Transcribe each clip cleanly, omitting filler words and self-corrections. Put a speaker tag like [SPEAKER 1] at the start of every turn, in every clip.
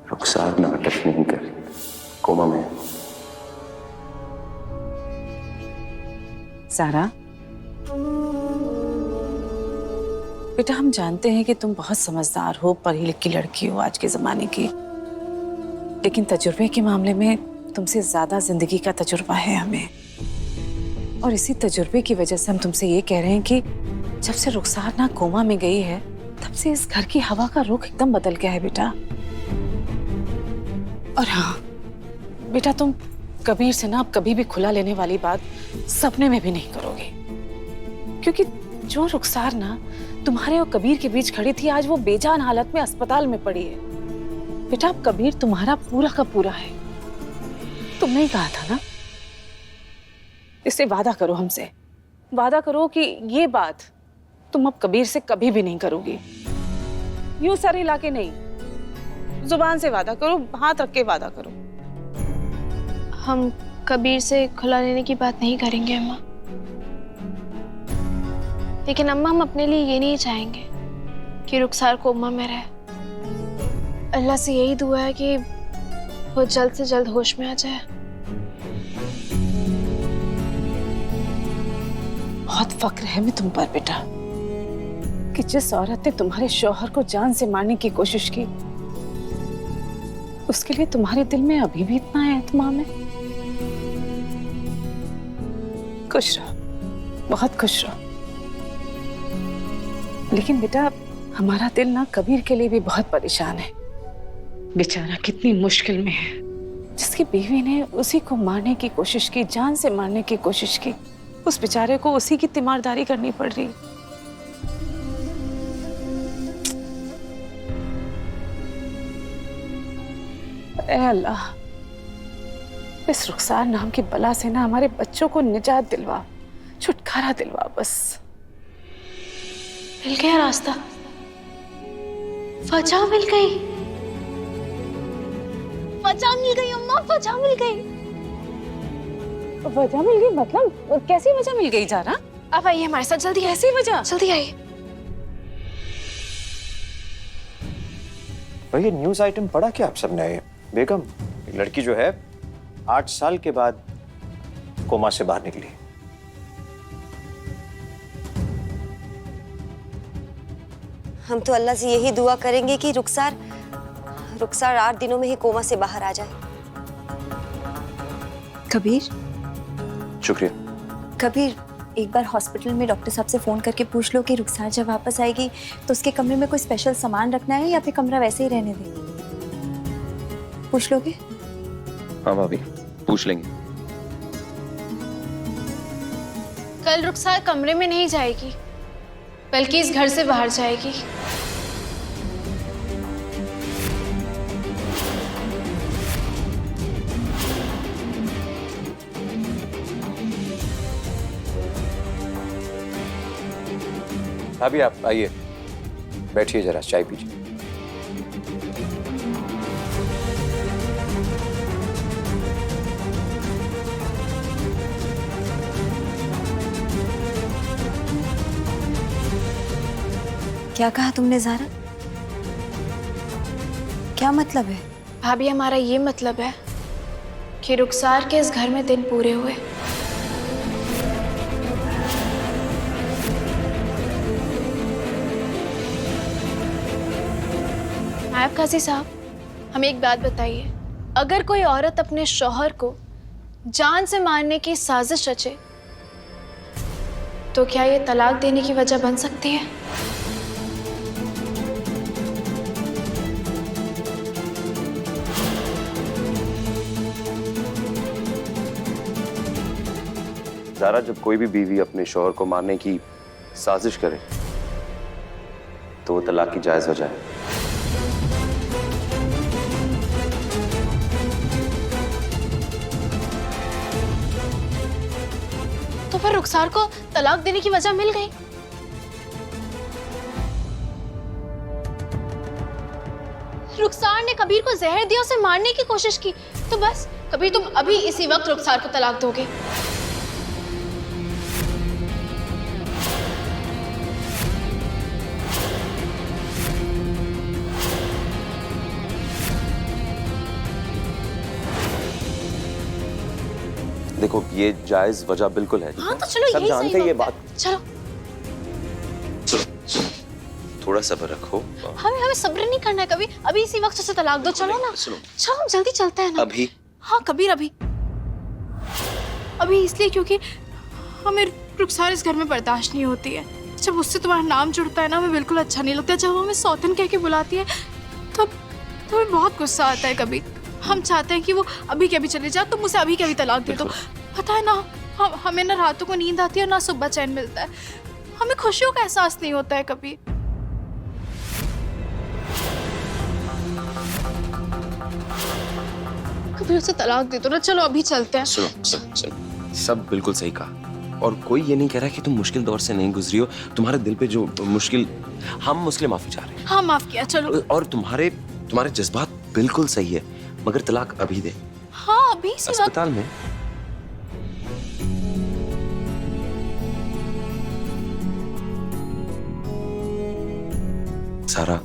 [SPEAKER 1] रुखसार नाटक नहीं कर रही, कोमा में।
[SPEAKER 2] सारा बेटा, हम जानते हैं कि तुम बहुत समझदार हो, पढ़ी लिखी लड़की हो आज के जमाने की, लेकिन तजुर्बे के मामले में तुमसे ज्यादा जिंदगी का तजुर्बा है हमें। और इसी तजुर्बे की वजह से हम तुमसे ये कह रहे हैं कि जब से रुखसार ना कोमा में गई है, तब से इस घर की हवा का रुख एकदम बदल गया है बेटा। और हाँ बेटा, तुम कबीर से ना अब कभी भी खुला लेने वाली बात सपने में भी नहीं करोगे, क्योंकि जो रुखसार ना तुम्हारे और कबीर के बीच खड़ी थी, आज वो बेजान हालत में अस्पताल में पड़ी है। बेटा, अब कबीर तुम्हारा पूरा का पूरा है, तुमने ही कहा था ना। इससे वादा करो हमसे, वादा करो कि ये बात तुम अब कबीर से कभी भी नहीं करोगी। यूं सर हिला के नहीं, जुबान से वादा करो, हाथ रख के वादा करो।
[SPEAKER 3] हम कबीर से खुला लेने की बात नहीं करेंगे अम्मा, लेकिन अम्मा हम अपने लिए ये नहीं चाहेंगे कि रुखसार कोमा में रहे। अल्लाह से यही दुआ है कि वो जल्द से जल्द होश में आ जाए।
[SPEAKER 2] बहुत फक्र है मैं तुम पर बेटा कि जिस औरत ने तुम्हारे शौहर को जान से मारने की कोशिश की, उसके लिए तुम्हारे दिल में अभी भी इतना एतमाम है। खुश रहो, बहुत खुश रहो। लेकिन बेटा, हमारा दिल ना कबीर के लिए भी बहुत परेशान है। बेचारा कितनी मुश्किल में है, जिसकी बीवी ने उसी को मारने की कोशिश की, जान से मारने की कोशिश की, उस बेचारे को उसी की तीमारदारी करनी पड़ रही। ऐ अल्लाह, इस रुखसार नाम की बला से ना हमारे बच्चों को निजात दिलवा, छुटकारा दिलवा बस।
[SPEAKER 3] मिल गया रास्ता, वजह मिल गई, वजह मिल गई अम्मा, वजह मिल गई।
[SPEAKER 2] वजह मिल गई मतलब कैसी वजह मिल गई जारा?
[SPEAKER 3] अब आइए हमारे साथ, जल्दी
[SPEAKER 2] कैसी वजह?
[SPEAKER 3] जल्दी आइए।
[SPEAKER 1] भाई ये न्यूज़ आइटम पढ़ा क्या आप सबने? बेगम, एक लड़की जो है 8 साल के बाद कोमा से बाहर निकली।
[SPEAKER 4] हम तो अल्लाह से यही दुआ करेंगे कि रुखसार 8 दिनों में ही कोमा से बाहर आ जाए।
[SPEAKER 5] कबीर,
[SPEAKER 1] शुक्रिया।
[SPEAKER 5] कबीर, एक बार हॉस्पिटल में डॉक्टर साहब से फोन करके पूछ लो कि रुखसार जब वापस आएगी तो उसके कमरे में कोई स्पेशल सामान रखना है या फिर कमरा वैसे ही रहने दें। पूछ लोगे?
[SPEAKER 1] हाँ भाभी, पूछ लेंगे।
[SPEAKER 3] कल रुखसार कमरे में नहीं जाएगी, बल्कि इस घर से बाहर जाएगी।
[SPEAKER 1] भाभी आप आइए, बैठिए जरा, चाय पीजिए।
[SPEAKER 5] क्या कहा तुमने ज़ारा? क्या मतलब है?
[SPEAKER 3] भाभी, हमारा ये मतलब है कि रुखसार के इस घर में दिन पूरे हुए। नायब काजी साहब, हमें एक बात बताइए, अगर कोई औरत अपने शौहर को जान से मारने की साजिश रचे तो क्या ये तलाक देने की वजह बन सकती है?
[SPEAKER 1] ज़ारा, जब कोई भी बीवी अपने शौहर को मारने की साजिश करे तो वो तलाक की जायज़ वजह है।
[SPEAKER 3] तो फिर रुखसार को तलाक देने की वजह मिल गई। रुखसार ने कबीर को जहर दिया, उसे मारने की कोशिश की, तो बस कबीर तुम अभी इसी वक्त रुखसार को तलाक दोगे।
[SPEAKER 1] देखो ये जायज वजह बिल्कुल है।
[SPEAKER 3] हाँ तो चलो
[SPEAKER 1] सब
[SPEAKER 3] यही
[SPEAKER 1] जानते
[SPEAKER 3] सही
[SPEAKER 1] हैं ये
[SPEAKER 3] वक्त
[SPEAKER 1] बात।
[SPEAKER 3] है। चलो
[SPEAKER 1] थोड़ा सब्र रखो।
[SPEAKER 3] हमें हमें सब्र नहीं करना है कभी, अभी इसी वक्त उसे तलाक दो। चलो ना,
[SPEAKER 1] सुनो।
[SPEAKER 3] चलो हम जल्दी चलते हैं ना।
[SPEAKER 1] अभी?
[SPEAKER 3] हाँ कबीर अभी। अभी इसलिए क्योंकि हमें रुखसार इस घर में बर्दाश्त नहीं होती है। जब उससे तुम्हारा नाम जुड़ता है ना, हमें बिल्कुल अच्छा नहीं लगता। जब हमें सौतन कह के बुलाती है तब हमें बहुत गुस्सा आता है। कभी हम चाहते हैं कि वो अभी के अभी चले जाए, तुम उसे अभी के अभी तलाक दे दो। पता है ना, हमें ना रातों को नींद आती है और ना सुबह चैन मिलता है। हमें खुशियों का एहसास नहीं होता है कभी। कभी उसे तलाक दे दो ना। चलो अभी चलते हैं।
[SPEAKER 1] सुनो, सब बिल्कुल सही कहा और कोई ये नहीं कह रहा कि तुम मुश्किल दौर से नहीं गुजरी हो। तुम्हारे दिल पे जो मुश्किल, हम उसके लिए माफी चाह रहे हैं।
[SPEAKER 3] हाँ माफ किया, चलो।
[SPEAKER 1] और तुम्हारे जज्बात बिल्कुल सही है, मगर तलाक अभी दे।
[SPEAKER 3] हाँ अभी इसी वक्त।
[SPEAKER 1] अस्पताल में सारा,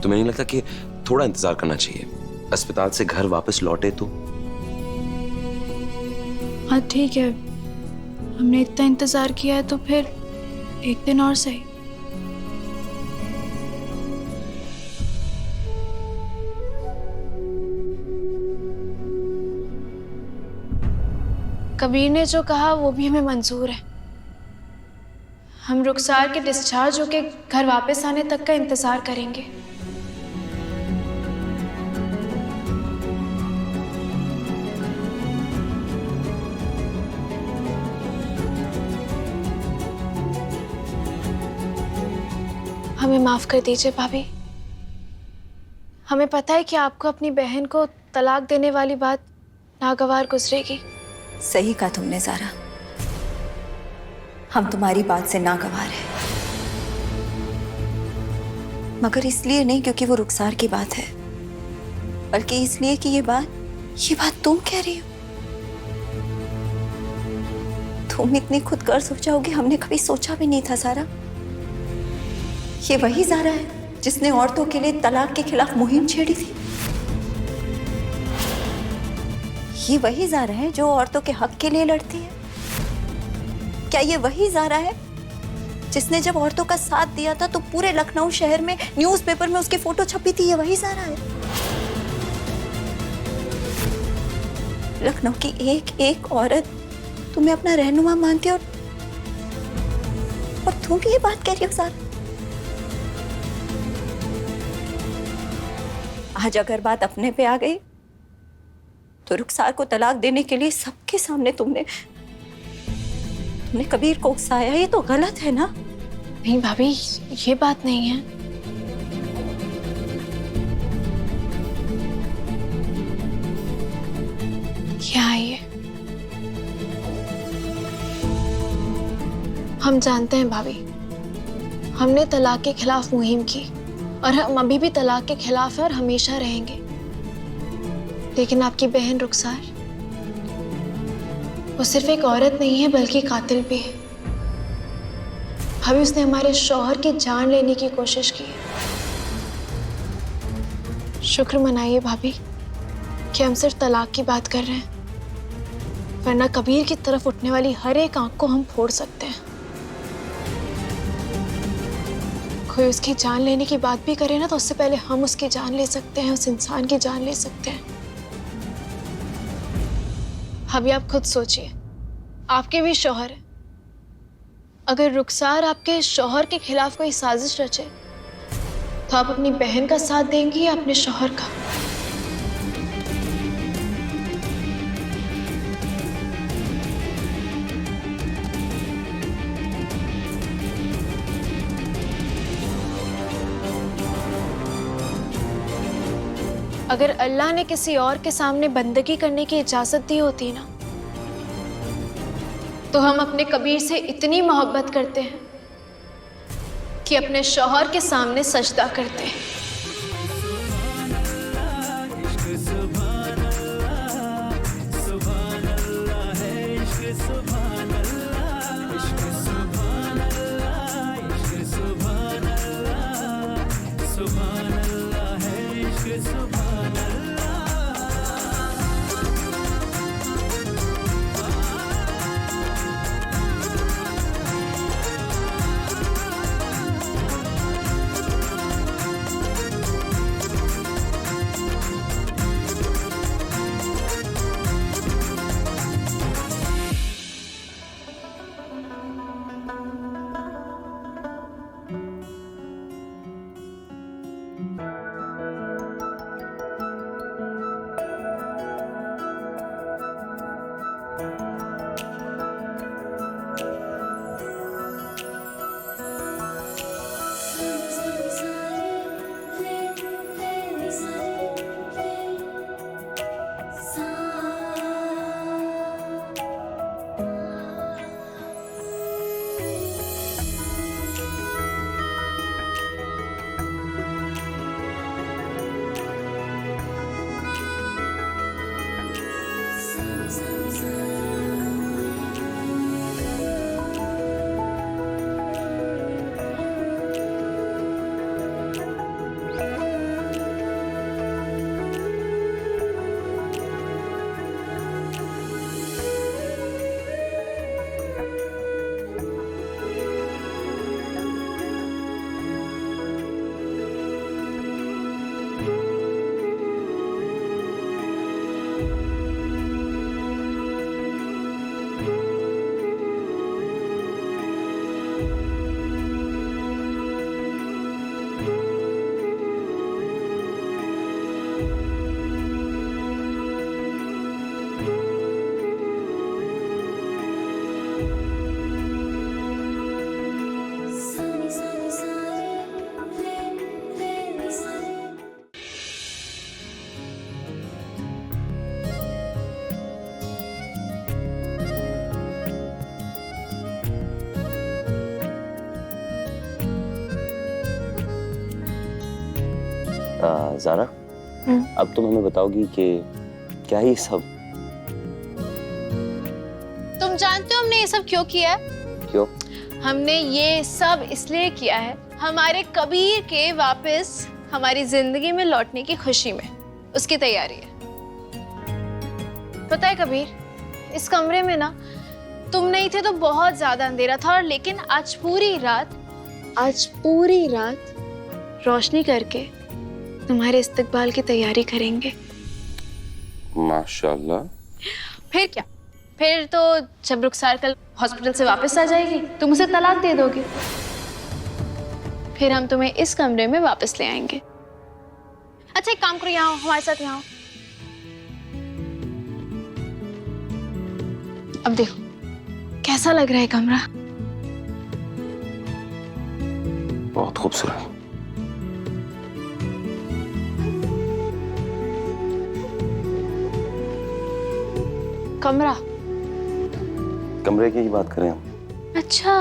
[SPEAKER 1] तुम्हें नहीं लगता कि थोड़ा इंतजार करना चाहिए? अस्पताल से घर वापस लौटे तो।
[SPEAKER 3] हाँ ठीक है, हमने इतना इंतजार किया है तो फिर एक दिन और सही। कबीर ने जो कहा वो भी हमें मंजूर है। हम रुखसार के डिस्चार्ज होके घर वापस आने तक का इंतजार करेंगे। हमें माफ कर दीजिए भाभी। हमें पता है कि आपको अपनी बहन को तलाक देने वाली बात नागवार गुजरेगी।
[SPEAKER 5] सही कहा तुमने ज़ारा, हम तुम्हारी बात से नागवार हैं, मगर इसलिए नहीं क्योंकि वो रुखसार की बात है, बल्कि इसलिए कि ये बात तुम कह रही हो। तुम इतनी खुदगर्ज हो जाओगे हमने कभी सोचा भी नहीं था ज़ारा। ये वही ज़ारा है जिसने औरतों के लिए तलाक के खिलाफ मुहिम छेड़ी थी। ये वही ज़ारा है जो औरतों के हक के लिए लड़ती है। क्या ये वही ज़ारा है जिसने जब औरतों का साथ दिया था तो पूरे लखनऊ शहर में न्यूज़पेपर में उसकी फोटो छपी थी? ये वही ज़ारा है। लखनऊ की एक एक औरत तुम्हें अपना रहनुमा मानती और तुम भी ये बात कह रही हो ज़ारा? आज अगर बात अपने पे आ गई तो रुखसार को तलाक देने के लिए सबके सामने तुमने कबीर को उकसाया। ये तो गलत है ना?
[SPEAKER 3] नहीं भाभी, ये बात नहीं है। क्या है? हम जानते हैं भाभी, हमने तलाक के खिलाफ मुहिम की और हम अभी भी तलाक के खिलाफ हैं और हमेशा रहेंगे। लेकिन आपकी बहन रुखसार, वो सिर्फ एक औरत नहीं है बल्कि कातिल भी है। भाभी उसने हमारे शौहर की जान लेने की कोशिश की है। शुक्र मनाइए भाभी कि हम सिर्फ तलाक की बात कर रहे हैं, वरना कबीर की तरफ उठने वाली हर एक आंख को हम फोड़ सकते हैं। कोई उसकी जान लेने की बात भी करे ना तो उससे पहले हम उसकी जान ले सकते हैं, उस इंसान की जान ले सकते हैं। अभी आप खुद सोचिए, आपके भी शौहर है। अगर रुखसार आपके शौहर के खिलाफ कोई साजिश रचे तो आप अपनी बहन का साथ देंगी या अपने शौहर का? अगर अल्लाह ने किसी और के सामने बंदगी करने की इजाजत दी होती ना, तो हम अपने कबीर से इतनी मोहब्बत करते हैं कि अपने शौहर के सामने सजदा करते हैं।
[SPEAKER 1] ज़ारा, अब तुम हमें बताओगी कि क्या ये सब?
[SPEAKER 3] तुम जानते हो हमने ये सब क्यों किया है?
[SPEAKER 1] क्यों?
[SPEAKER 3] हमने ये सब इसलिए किया है हमारे कबीर के वापस हमारी जिंदगी में लौटने की खुशी में, उसकी तैयारी है। पता है कबीर, इस कमरे में ना तुम नहीं थे तो बहुत ज्यादा अंधेरा था, और लेकिन आज पूरी रात रोशनी करके तुम्हारे इस्तकबाल की तैयारी करेंगे।
[SPEAKER 1] माशाल्लाह।
[SPEAKER 3] फिर क्या, फिर तो जब रुखसार कल हॉस्पिटल से वापस आ जाएगी तुम उसे तलाक दे दोगे, फिर हम तुम्हें इस कमरे में वापस ले आएंगे। अच्छा एक काम करो, यहाँ आओ, हमारे साथ यहाँ आओ। अब देखो कैसा लग रहा है कमरा?
[SPEAKER 1] बहुत खूबसूरत।
[SPEAKER 3] कमरा?
[SPEAKER 1] कमरे की ही बात करें हम।
[SPEAKER 3] अच्छा,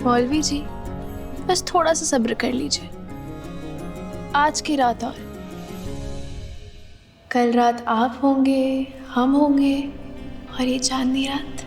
[SPEAKER 3] मौलवी जी बस थोड़ा सा सब्र कर लीजिए, आज की रात और कल रात आप होंगे, हम होंगे, और ये चांदनी रात